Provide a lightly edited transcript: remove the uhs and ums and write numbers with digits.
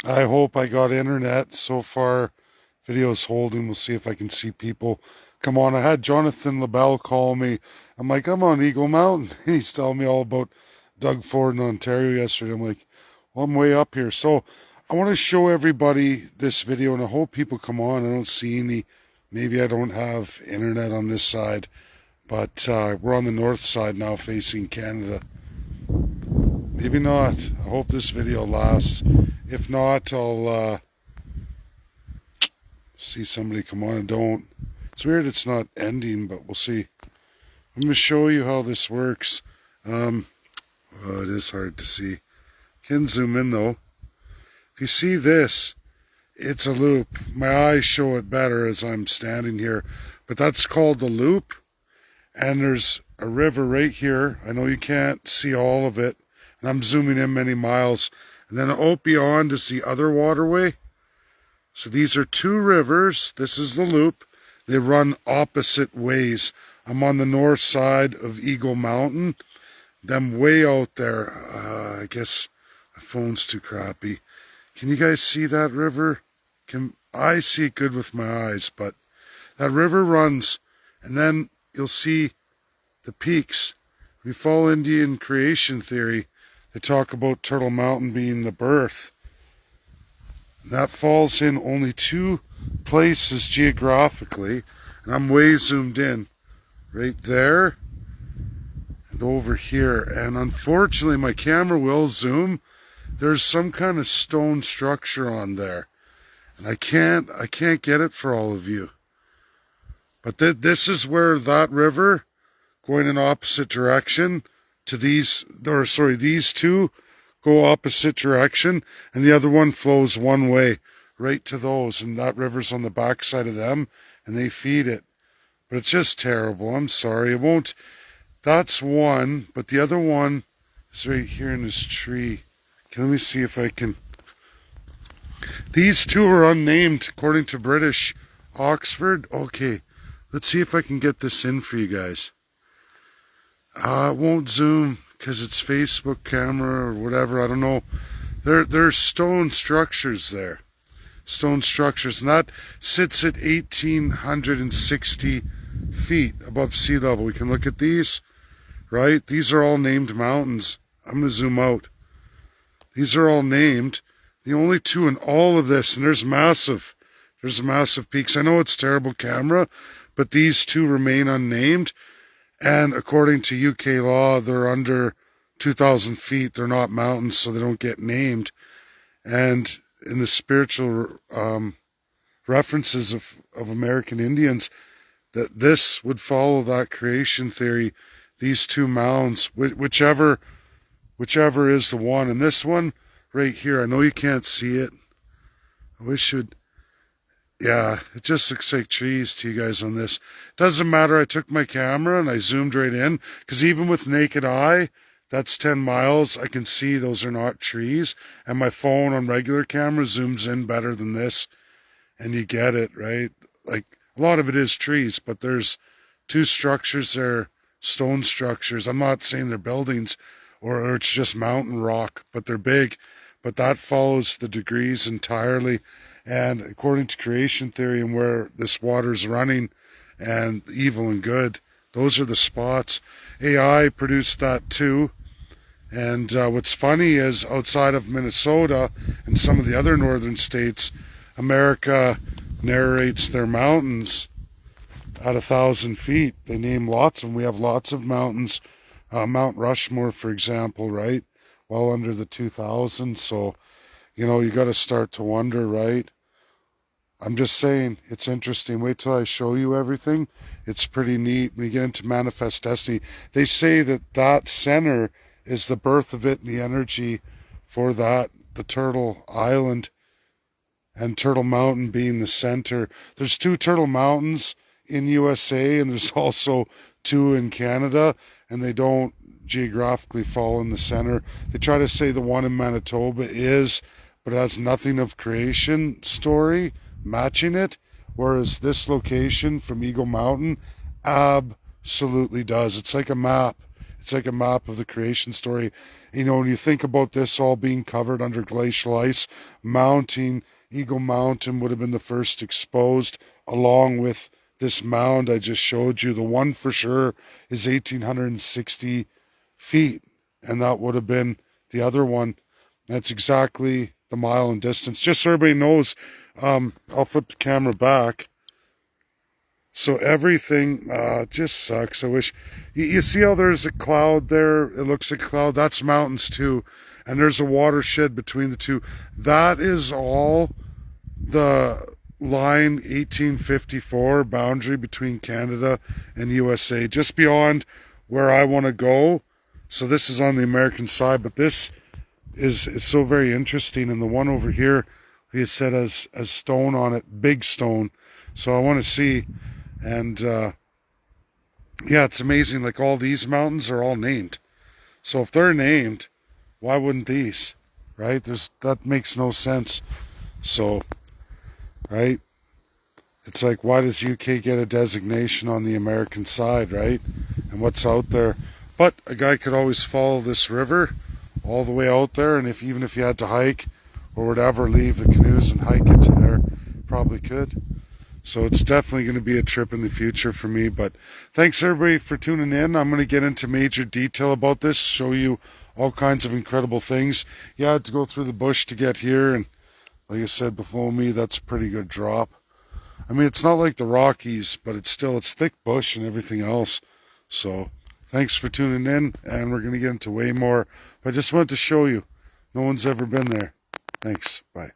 I hope I got internet. So far, video's holding. We'll see if I can see people come on. I had Jonathan LaBelle call me. I'm like, I'm on Eagle Mountain. He's telling me all about Doug Ford in Ontario yesterday. I'm like, well, I'm way up here. So I want to show everybody this video, and I hope people come on. I don't see any. Maybe I don't have internet on this side, but we're on the north side now facing Canada. Maybe not. I hope this video lasts. If not, I'll see somebody come on and don't. It's weird it's not ending, but we'll see. I'm going to show you how this works. It is hard to see. Can zoom in though. If you see this, it's a loop. My eyes show it better as I'm standing here, but that's called the loop. And there's a river right here. I know you can't see all of it, and I'm zooming in many miles. And then out beyond is the other waterway. So these are two rivers. This is the loop. They run opposite ways. I'm on the north side of Eagle Mountain. Them way out there. I guess my phone's too crappy. Can you guys see that river? I see it good with my eyes, but that river runs, and then you'll see the peaks. If you follow Indian creation theory, they talk about Turtle Mountain being the birth. That falls in only two places geographically, and I'm way zoomed in. Right there and over here. And unfortunately, my camera will zoom. There's some kind of stone structure on there, and I can't get it for all of you. But this is where that river going in opposite direction to these two go opposite direction, and the other one flows one way right to those, and that river's on the backside of them, and they feed it. But it's just terrible. I'm sorry. It won't. That's one, but the other one is right here in this tree. Okay, let me see if I can. These two are unnamed according to British Oxford. Okay, let's see if I can get this in for you guys. It won't zoom because it's Facebook camera or whatever. I don't know. There's stone structures there. Stone structures, and that sits at 1,860 feet above sea level. We can look at these, right? These are all named mountains. I'm going to zoom out. These are all named. The only two in all of this, and there's massive peaks. I know it's terrible camera, but these two remain unnamed. And according to UK law, they're under 2,000 feet. They're not mountains, so they don't get named. And in the spiritual references of American Indians, that this would follow that creation theory. These two mounds, whichever is the one. And this one right here, I know you can't see it. I wish you'd. Yeah, it just looks like trees to you guys on this. Doesn't matter. I took my camera and I zoomed right in, because even with naked eye, that's 10 miles. I can see those are not trees. And my phone on regular camera zooms in better than this. And you get it, right? Like, a lot of it is trees, but there's two structures there, stone structures. I'm not saying they're buildings or it's just mountain rock, but they're big. But that follows the degrees entirely. And according to creation theory and where this water's running and evil and good, those are the spots. AI produced that too. And what's funny is outside of Minnesota and some of the other northern states, America narrates their mountains at 1,000 feet. They name lots of them. We have lots of mountains. Mount Rushmore, for example, right? Well under the 2,000. So, you got to start to wonder, right? I'm just saying, it's interesting. Wait till I show you everything. It's pretty neat. When you get into Manifest Destiny, they say that center is the birth of it and the energy for that, the Turtle Island and Turtle Mountain being the center. There's two Turtle Mountains in USA, and there's also two in Canada, and they don't geographically fall in the center. They try to say the one in Manitoba is, but it has nothing of creation story matching it, whereas this location from Eagle Mountain absolutely does. It's like a map. It's like a map of the creation story. You know, when you think about this all being covered under glacial ice, Eagle Mountain would have been the first exposed, along with this mound I just showed you. The one for sure is 1,860 feet, and that would have been the other one. That's exactly the mile in distance. Just so everybody knows, I'll flip the camera back. So everything just sucks. I wish you see how there's a cloud there. It looks like a cloud. That's mountains too, and there's a watershed between the two. That is all the line 1854 boundary between Canada and USA, just beyond where I want to go. So this is on the American side, but this is so very interesting. And the one over here, he said has stone on it, big stone. So I want to see. And yeah, it's amazing. Like all these mountains are all named. So if they're named, why wouldn't these? Right? That makes no sense. So, right? It's like, why does UK get a designation on the American side, right? And what's out there? But a guy could always follow this river all the way out there, and even if you had to hike or whatever, leave the canoes and hike it to there, probably could. So it's definitely going to be a trip in the future for me. But thanks everybody for tuning in. I'm going to get into major detail about this, show you all kinds of incredible things. Yeah, I had to go through the bush to get here, and like I said, below me, that's a pretty good drop. I mean, it's not like the Rockies, but it's thick bush and everything else. So thanks for tuning in, and we're going to get into way more. But I just wanted to show you, no one's ever been there. Thanks. Bye.